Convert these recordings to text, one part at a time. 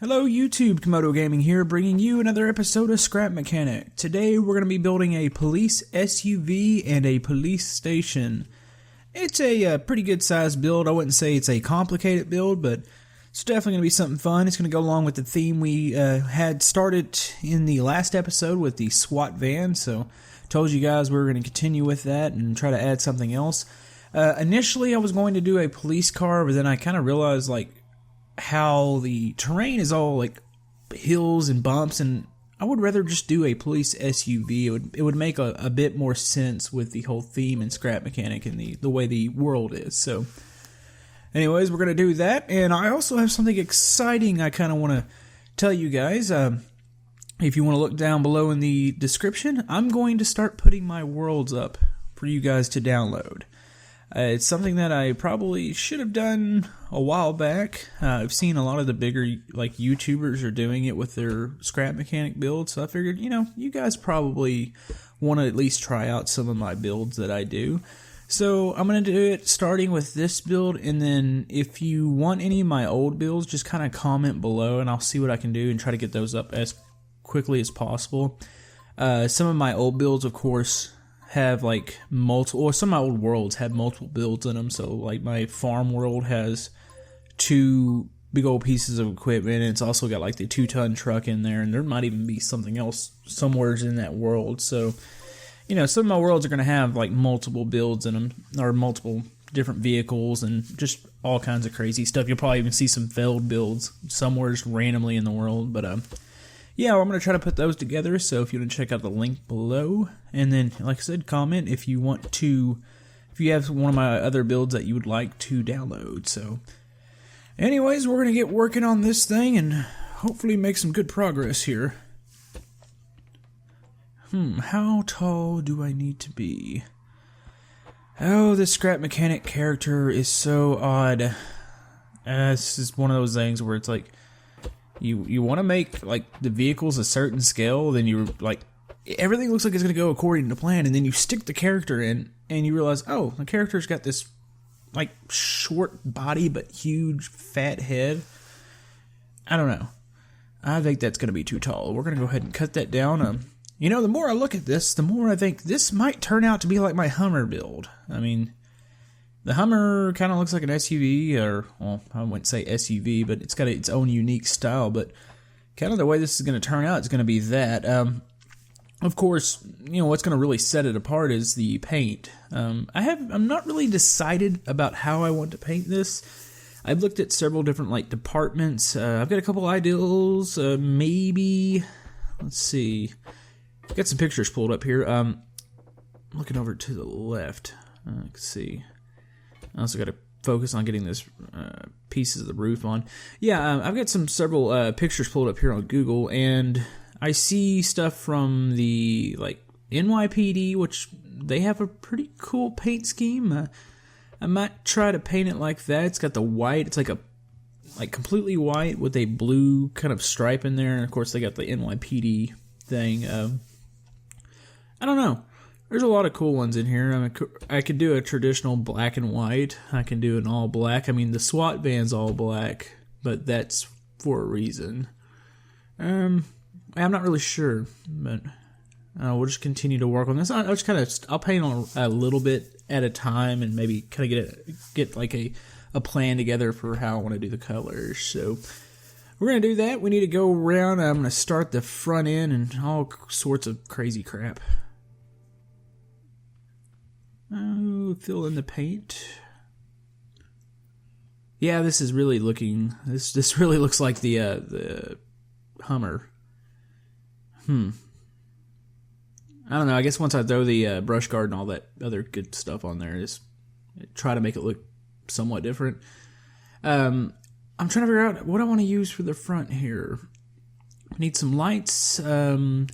Hello YouTube, Komodo Gaming here, bringing you another episode of Scrap Mechanic. Today we're going to be building a police SUV and a police station. It's a pretty good sized build. I wouldn't say it's a complicated build, but it's definitely going to be something fun. It's going to go along with the theme we had started in the last episode with the SWAT van, so told you guys we were going to continue with that and try to add something else. Initially I was going to do a police car, but then I kind of realized how the terrain is all like hills and bumps, and I would rather just do a police SUV. It would make a bit more sense with the whole theme and Scrap Mechanic and the way the world is. So anyways, we're going to do that, and I also have something exciting I kind of want to tell you guys. If you want to look down below in the description, I'm going to start putting my worlds up for you guys to download. It's something that I probably should have done a while back. I've seen a lot of the bigger YouTubers are doing it with their Scrap Mechanic builds, so I figured, you guys probably want to at least try out some of my builds that I do. So I'm going to do it starting with this build, and then if you want any of my old builds, just kind of comment below and I'll see what I can do and try to get those up as quickly as possible. Some of my old builds, of course, have multiple, or some of my old worlds have multiple builds in them. So my farm world has two big old pieces of equipment, and it's also got the 2-ton truck in there, and there might even be something else somewhere in that world. So some of my worlds are going to have multiple builds in them, or multiple different vehicles and just all kinds of crazy stuff. You'll probably even see some failed builds somewhere just randomly in the world, but yeah, I'm going to try to put those together, so if you want to check out the link below, and then, like I said, comment if you have one of my other builds that you would like to download. So, anyways, we're going to get working on this thing and hopefully make some good progress here. How tall do I need to be? Oh, this Scrap Mechanic character is so odd. This is one of those things where it's you want to make the vehicles a certain scale, then everything looks like it's going to go according to plan, and then you stick the character in and you realize, oh, the character's got this short body but huge fat head. I don't know. I think that's going to be too tall. We're going to go ahead and cut that down. The more I look at this, the more I think this might turn out to be like my Hummer build. I mean, the Hummer kind of looks like an SUV, or, well, I wouldn't say SUV, but it's got its own unique style, but kind of the way this is going to turn out is going to be that. Of course, what's going to really set it apart is the paint. I'm not really decided about how I want to paint this. I've looked at several different, departments. I've got a couple ideals, maybe, let's see. I've got some pictures pulled up here. Looking over to the left, let's see. I also got to focus on getting this pieces of the roof on. Yeah, I've got several pictures pulled up here on Google, and I see stuff from the NYPD, which they have a pretty cool paint scheme. I might try to paint it like that. It's got the white. It's completely white with a blue kind of stripe in there, and of course they got the NYPD thing. I don't know. There's a lot of cool ones in here. I mean, I could do a traditional black and white. I can do an all black. I mean, the SWAT van's all black, but that's for a reason. I'm not really sure, but we'll just continue to work on this. I'll paint on a little bit at a time, and maybe kind of get a plan together for how I want to do the colors. So we're gonna do that. We need to go around. I'm gonna start the front end and all sorts of crazy crap. Fill in the paint. Yeah, this is really looking. This really looks like the Hummer. I don't know. I guess once I throw the brush guard and all that other good stuff on there, just try to make it look somewhat different. I'm trying to figure out what I want to use for the front here. I need some lights. That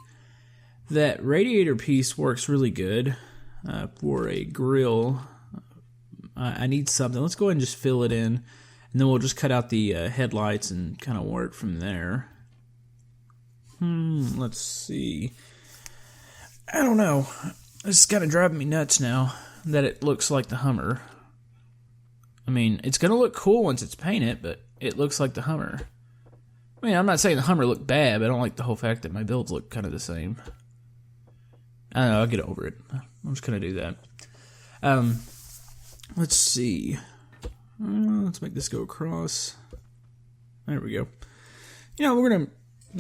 radiator piece works really good. For a grill, I need something. Let's go ahead and just fill it in, and then we'll just cut out the headlights and kind of work from there. Let's see. I don't know. It's kind of driving me nuts now that it looks like the Hummer. I mean, it's going to look cool once it's painted, but it looks like the Hummer. I mean, I'm not saying the Hummer looked bad, but I don't like the whole fact that my builds look kind of the same. I don't know, I'll get over it. I'm just going to do that. Let's see. Let's make this go across. There we go. You know,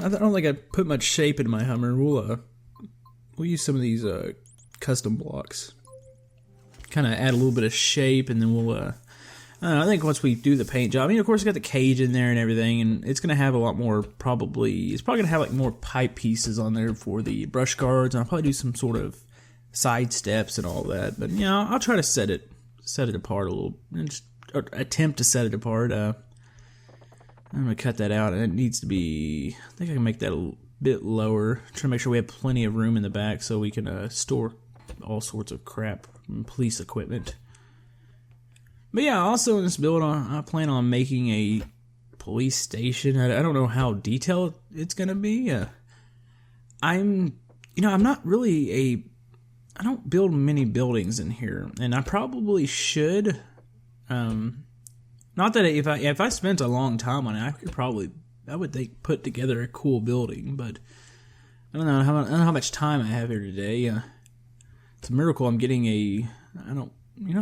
I don't think I put much shape into my Hummer. We'll use some of these custom blocks. Kind of add a little bit of shape, and then we'll, I don't know, I think once we do the paint job, I mean, of course, we got the cage in there and everything, and it's going to have a lot more, it's probably going to have like more pipe pieces on there for the brush guards, and I'll probably do some sort of side steps and all that, but, you know, I'll try to set it apart a little, and just attempt to set it apart. I'm going to cut that out, and it needs to be, I think I can make that a bit lower, try to make sure we have plenty of room in the back so we can store all sorts of crap and police equipment. But yeah, also in this build, I plan on making a police station. I don't know how detailed it's going to be. I'm not really I don't build many buildings in here, and I probably should. Not that if I spent a long time on it, I would think put together a cool building, but I don't know how much time I have here today. It's a miracle I'm getting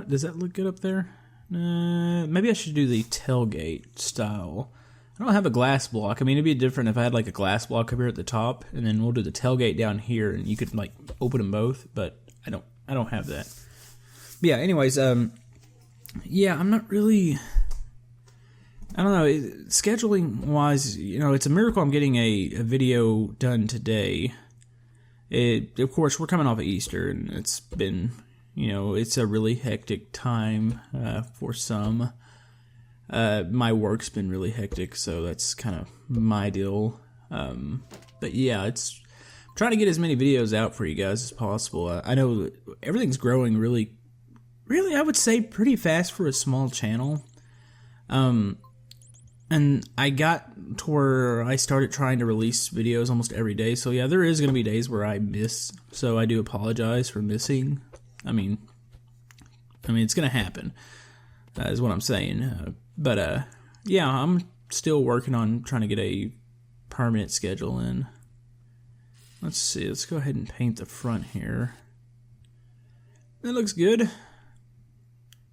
does that look good up there? Maybe I should do the tailgate style. I don't have a glass block. I mean, it'd be different if I had like a glass block up here at the top, and then we'll do the tailgate down here, and you could like open them both. But I don't have that. But yeah. Anyways, yeah, I'm not really. I don't know. Scheduling wise, it's a miracle I'm getting a video done today. Of course, we're coming off of Easter, and it's been. It's a really hectic time for some. My work's been really hectic, so that's kind of my deal. But yeah, it's trying to get as many videos out for you guys as possible. I know everything's growing really, I would say pretty fast for a small channel. And I got to where I started trying to release videos almost every day. So yeah, there is going to be days where I miss. So I do apologize for missing. I mean, it's gonna happen, is what I'm saying. But yeah, I'm still working on trying to get a permanent schedule in. Let's see. Let's go ahead and paint the front here. That looks good.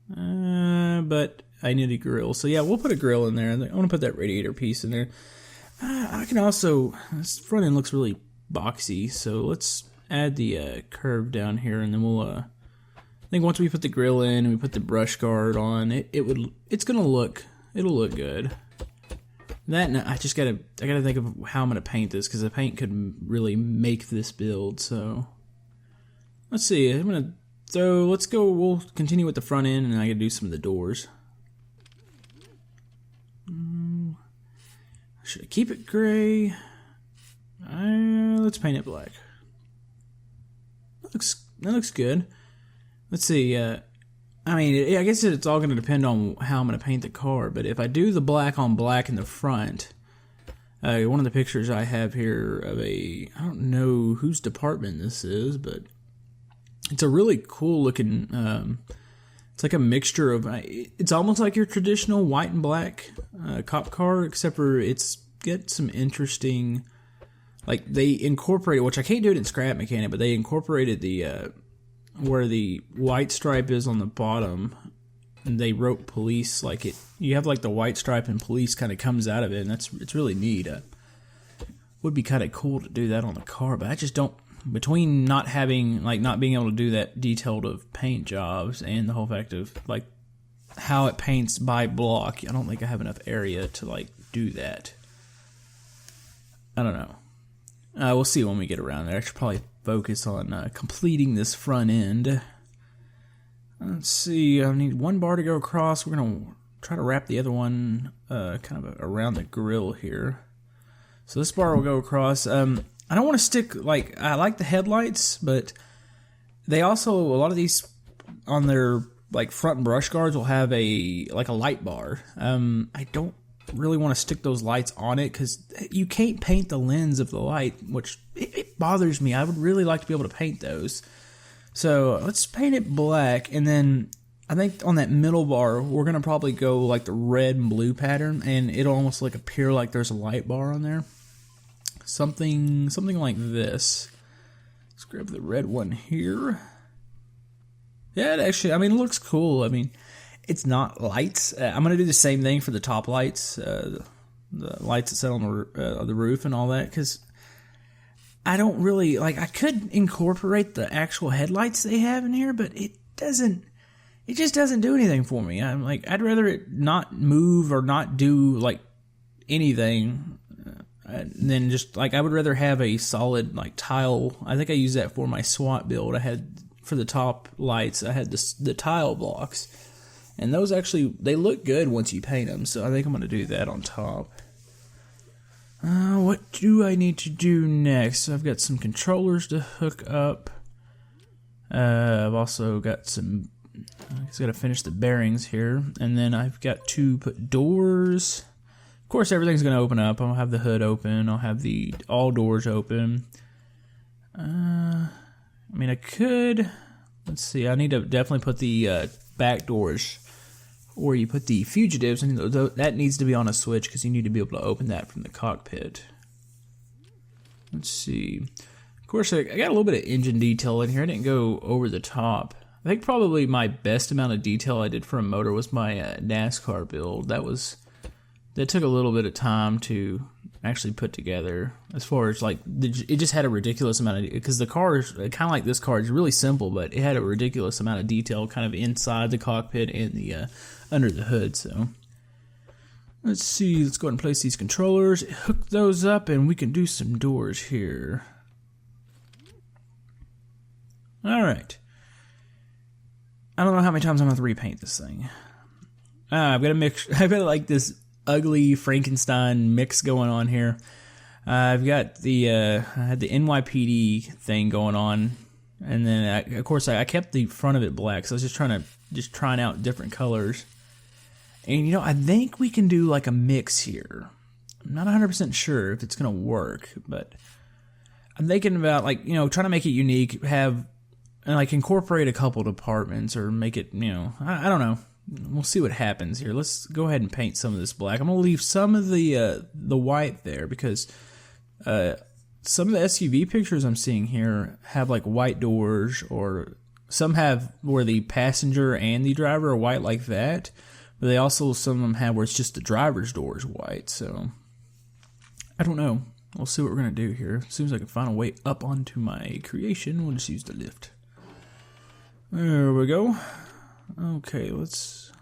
But I need a grill. So yeah, we'll put a grill in there. I want to put that radiator piece in there. I can also. This front end looks really boxy, so let's add the curve down here, and then we'll. I think once we put the grill in and we put the brush guard on, it'll look good. That and I gotta think of how I'm gonna paint this, because the paint could really make this build. So let's see. We'll continue with the front end, and then I gotta do some of the doors. Should I keep it gray? Let's paint it black. That looks good. Let's see. I guess it's all going to depend on how I'm going to paint the car. But if I do the black on black in the front, one of the pictures I have here of I don't know whose department this is, but it's a really cool looking. It's like a mixture of. It's almost like your traditional white and black cop car, except for it's got some interesting. Like they incorporated, which I can't do it in Scrap Mechanic, but they incorporated the. Where the white stripe is on the bottom, and they wrote police like it. You have like the white stripe and police kind of comes out of it, and it's really neat. Would be kind of cool to do that on the car, but I just don't. Between not being able to do that detailed of paint jobs and the whole fact of like how it paints by block, I don't think I have enough area to like do that. I don't know. We'll see when we get around there. I should probably focus on completing this front end. Let's see, I need one bar to go across. We're going to try to wrap the other one kind of around the grill here. So this bar will go across. I don't want to stick, I like the headlights, but they also, a lot of these on their front brush guards will have a light bar. I don't really want to stick those lights on it because you can't paint the lens of the light, which it bothers me. I would really like to be able to paint those. So let's paint it black, and then I think on that middle bar, we're going to probably go like the red and blue pattern, and it'll almost like appear like there's a light bar on there. Something like this. Let's grab the red one here. Yeah, it actually, I mean, it looks cool. I mean, it's not lights. I'm going to do the same thing for the top lights, the lights that sit on the roof and all that, because I don't really, like, I could incorporate the actual headlights they have in here, but it just doesn't do anything for me. I'm like, I'd rather it not move or not do, like, anything than just, like, I would rather have a solid, like, tile. I think I used that for my SWAT build. I had, for the top lights, I had the tile blocks. And those actually, they look good once you paint them, so I think I'm going to do that on top. What do I need to do next? So I've got some controllers to hook up. I've also got some, I just got to finish the bearings here. And then I've got to put doors. Of course, everything's going to open up. I'll have the hood open. I'll have all doors open. I mean, I could, let's see, I need to definitely put the back doors, or you put the fugitives, and that needs to be on a switch because you need to be able to open that from the cockpit. Let's see. Of course, I got a little bit of engine detail in here. I didn't go over the top. I think probably my best amount of detail I did for a motor was my NASCAR build. That took a little bit of time to actually put together. As far as like, it just had a ridiculous amount of, because the car is kind of like this car, is really simple, but it had a ridiculous amount of detail kind of inside the cockpit and the under the hood. So let's see, let's go ahead and place these controllers, hook those up, and we can do some doors here. All right. I don't know how many times I'm going to repaint this thing. I've got a mix. I've got like this ugly Frankenstein mix going on here. I've got I had the NYPD thing going on, and then of course I kept the front of it black. So I was just trying out different colors. And I think we can do like a mix here. I'm not 100% sure if it's gonna work, but I'm thinking about like trying to make it unique, have and like incorporate a couple departments, or make it I don't know. We'll see what happens here. Let's go ahead and paint some of this black. I'm going to leave some of the white there because some of the SUV pictures I'm seeing here have like white doors, or some have where the passenger and the driver are white like that. But they also, some of them have where it's just the driver's door is white. So I don't know. We'll see what we're going to do here. As soon as I can find a way up onto my creation, we'll just use the lift. There we go. Okay, let's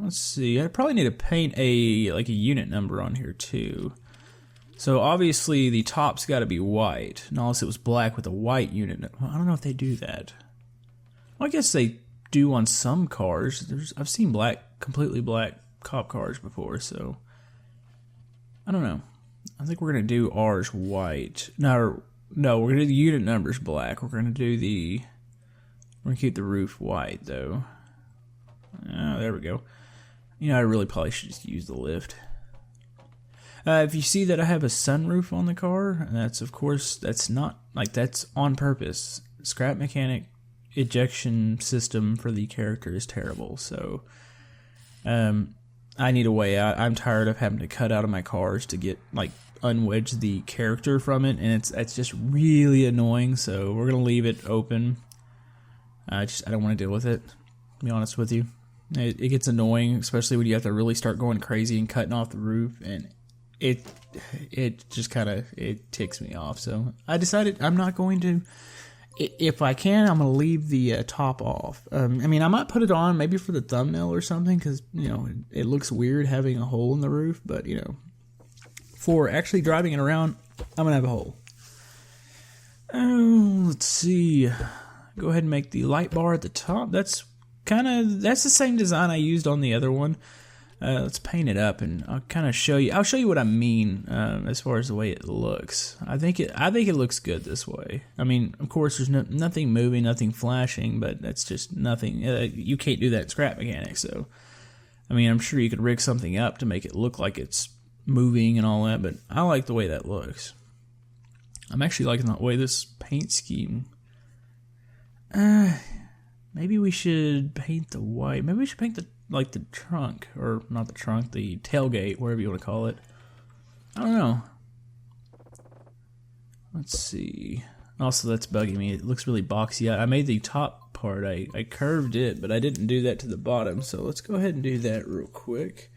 see. I probably need to paint a unit number on here too. So obviously the top's got to be white, unless it was black with a white unit. I don't know if they do that. Well, I guess they do on some cars. I've seen completely black cop cars before, so I don't know. I think we're gonna do ours white. No, we're gonna do the unit numbers black. We're gonna keep the roof white though. Oh, there we go. I really probably should just use the lift. If you see that I have a sunroof on the car, that's on purpose. Scrap mechanic ejection system for the character is terrible, so I need a way out. I'm tired of having to cut out of my cars to get unwedge the character from it, and it's just really annoying. So we're gonna leave it open. I don't want to deal with it, to be honest with you. It gets annoying, especially when you have to really start going crazy and cutting off the roof, and it just kind of, it ticks me off. So I decided I'm not going to, if I can, I'm going to leave the top off. I mean, I might put it on maybe for the thumbnail or something, because, it looks weird having a hole in the roof, but, for actually driving it around, I'm going to have a hole. Oh, let's see. Go ahead and make the light bar at the top. That's the same design I used on the other one. Let's paint it up, and I'll kind of show you. I'll show you what I mean as far as the way it looks. I think it looks good this way. I mean, of course, there's nothing moving, nothing flashing, but that's just nothing. You can't do that in scrap mechanics. So, I mean, I'm sure you could rig something up to make it look like it's moving and all that, but I like the way that looks. I'm actually liking the way this paint scheme. Maybe we should paint the white. Maybe we should paint the trunk, or not the trunk, the tailgate, whatever you want to call it. I don't know. Let's see. Also, that's bugging me. It looks really boxy. I made the top part. I curved it, but I didn't do that to the bottom. So let's go ahead and do that real quick.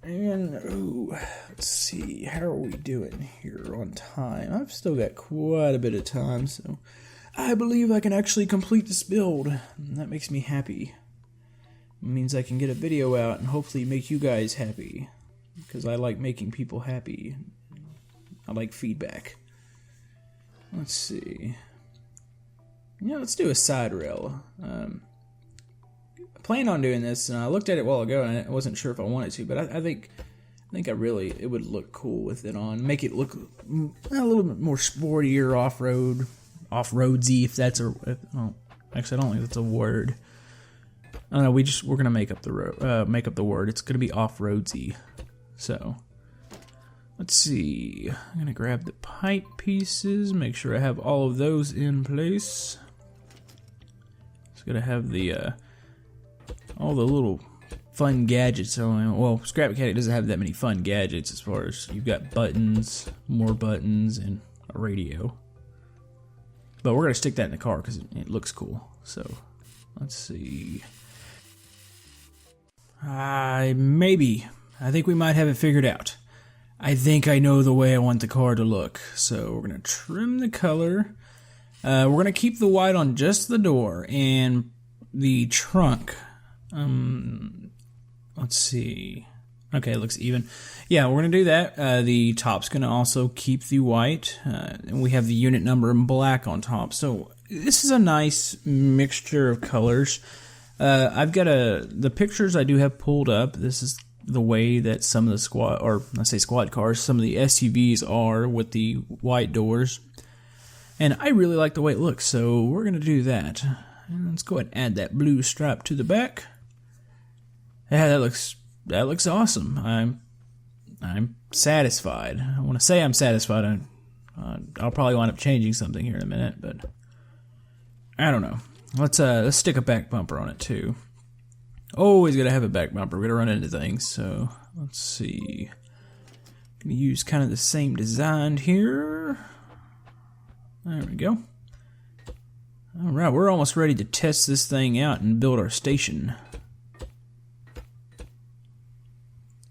And, ooh, let's see. How are we doing here on time? I've still got quite a bit of time, so I believe I can actually complete this build. And that makes me happy. It means I can get a video out and hopefully make you guys happy. Because I like making people happy. I like feedback. Let's see. Yeah, let's do a side rail. I plan on doing this, and I looked at it a while ago, and I wasn't sure if I wanted to, but I think it would look cool with it on. Make it look a little bit more sportier, off-roadsy, if that's actually I don't think that's a word. I don't know. We're gonna make up the word. It's gonna be off-roadsy. So let's see. I'm gonna grab the pipe pieces. Make sure I have all of those in place. Just gotta have the all the little fun gadgets. So, well, Scrap Mechanic doesn't have that many fun gadgets as far as you've got buttons, more buttons, and a radio. But we're gonna stick that in the car because it looks cool. So let's see. I think we might have it figured out. I think I know the way I want the car to look. So we're going to trim the color. We're going to keep the white on just the door and the trunk. Let's see. Okay, it looks even. Yeah, we're going to do that. The top's going to also keep the white. And we have the unit number in black on top. So this is a nice mixture of colors. I've got the pictures I do have pulled up. This is the way that some of the squad cars, some of the SUVs are with the white doors. And I really like the way it looks, so we're going to do that. And let's go ahead and add that blue stripe to the back. Yeah, that looks awesome. I'm satisfied. I want to say I'm satisfied. I'll probably wind up changing something here in a minute, but I don't know. Let's stick a back bumper on it too. Always gotta have a back bumper. We're gonna run into things. So let's see. Gonna use kind of the same design here. There we go. All right, we're almost ready to test this thing out and build our station.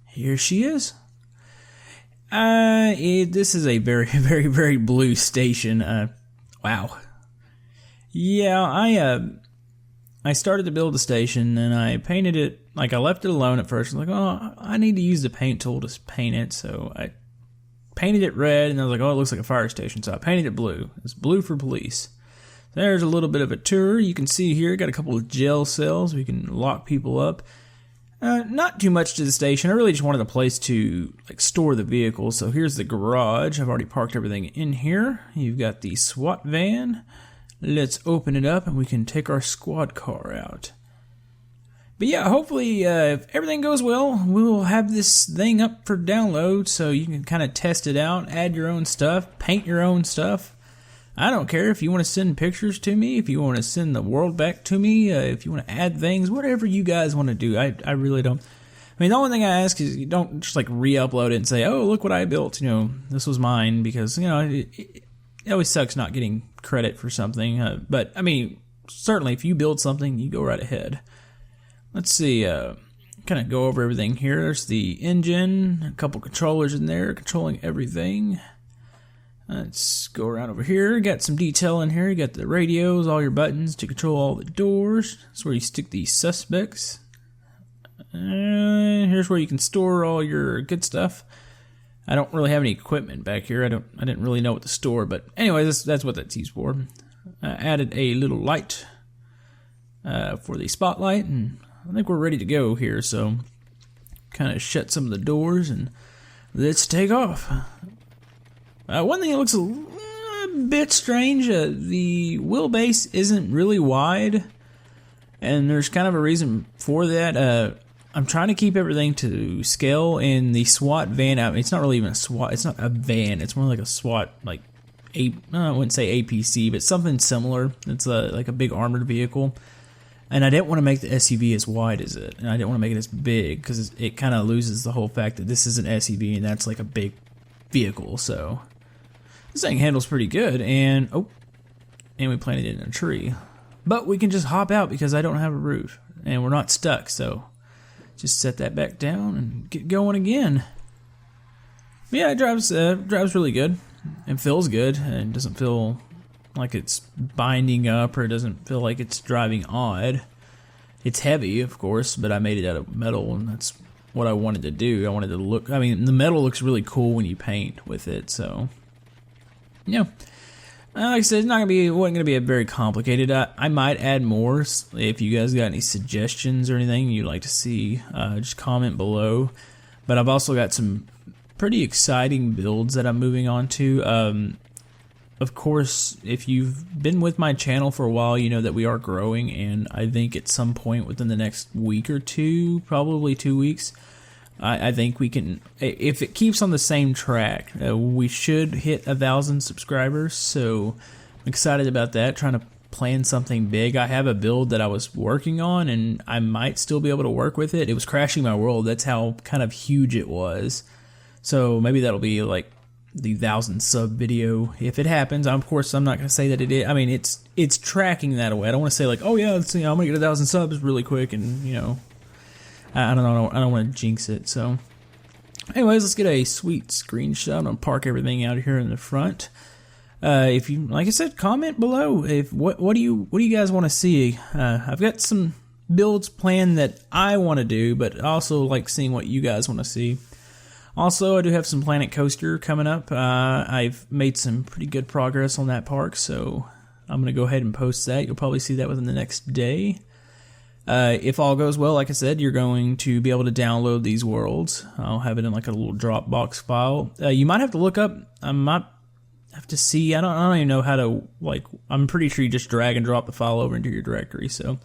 Here she is. This is a very, very, very blue station. Wow. Yeah, I started to build the station and I painted it, like I left it alone at first. I was like, oh, I need to use the paint tool to paint it. So I painted it red and I was like, oh, it looks like a fire station. So I painted it blue. It's blue for police. There's a little bit of a tour. You can see here, got a couple of jail cells. We can lock people up. Not too much to the station. I really just wanted a place to store the vehicles. So here's the garage. I've already parked everything in here. You've got the SWAT van. Let's open it up and we can take our squad car out. But yeah, hopefully if everything goes well, we will have this thing up for download so you can kind of test it out, add your own stuff, paint your own stuff. I don't care if you want to send pictures to me, if you want to send the world back to me, if you want to add things, whatever you guys want to do. I really don't. I mean, the only thing I ask is you don't just re-upload it and say, oh, look what I built. This was mine, because, it always sucks not getting credit for something. But, I mean, certainly if you build something, you go right ahead. Let's see, kind of go over everything here. There's the engine, a couple controllers in there controlling everything. Let's go around over here. Got some detail in here. You got the radios, all your buttons to control all the doors. That's where you stick the suspects. Here's where you can store all your good stuff. I don't really have any equipment back here. I didn't really know what to store, but anyway, that's what that's used for. Added a little light for the spotlight, and I think we're ready to go here. So, kind of shut some of the doors and let's take off. One thing that looks a bit strange: the wheelbase isn't really wide, and there's kind of a reason for that. I'm trying to keep everything to scale in the SWAT van. I mean, it's not really even a SWAT. It's not a van. It's more like a SWAT I wouldn't say APC, but something similar. It's like a big armored vehicle. And I didn't want to make the SUV as wide as it, and I didn't want to make it as big because it kind of loses the whole fact that this is an SUV and that's like a big vehicle. So this thing handles pretty good, and we planted it in a tree. But we can just hop out because I don't have a roof, and we're not stuck. So just set that back down and get going again. But yeah, it drives really good and feels good, and it doesn't feel like it's binding up, or it doesn't feel like it's driving odd. It's heavy, of course, but I made it out of metal, and that's what I wanted to do. I wanted to look, I mean, the metal looks really cool when you paint with it, so yeah. Like I said, it wasn't gonna be a very complicated. I might add more if you guys got any suggestions or anything you'd like to see. Just comment below. But I've also got some pretty exciting builds that I'm moving on to. Of course, if you've been with my channel for a while, you know that we are growing, and I think at some point within the next week or two, probably 2 weeks, I think we can, if it keeps on the same track, we should hit 1,000 subscribers. So I'm excited about that, trying to plan something big. I have a build that I was working on, and I might still be able to work with it. It was crashing my world. That's how kind of huge it was. So maybe that'll be like the 1,000 sub video if it happens. Of course, I'm not going to say that it is. I mean, it's tracking that away. I don't want to say like, oh yeah, I'm going to get 1,000 subs really quick, and I don't know. I don't want to jinx it. So, anyways, let's get a sweet screenshot and park everything out here in the front. If you, like I said, comment below. If what do you guys want to see? I've got some builds planned that I want to do, but also like seeing what you guys want to see. Also, I do have some Planet Coaster coming up. I've made some pretty good progress on that park, so I'm going to go ahead and post that. You'll probably see that within the next day. If all goes well, like I said, you're going to be able to download these worlds. I'll have it in like a little Dropbox file. You might have to look up, I might have to see, I don't even know how to, like, I'm pretty sure you just drag and drop the file over into your directory, so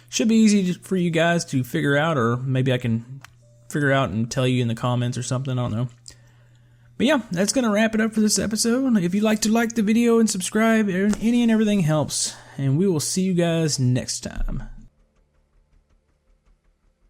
should be easy for you guys to figure out, or maybe I can figure out and tell you in the comments or something, I don't know. But yeah, that's going to wrap it up for this episode. If you'd like to like the video and subscribe, any and everything helps, and we will see you guys next time.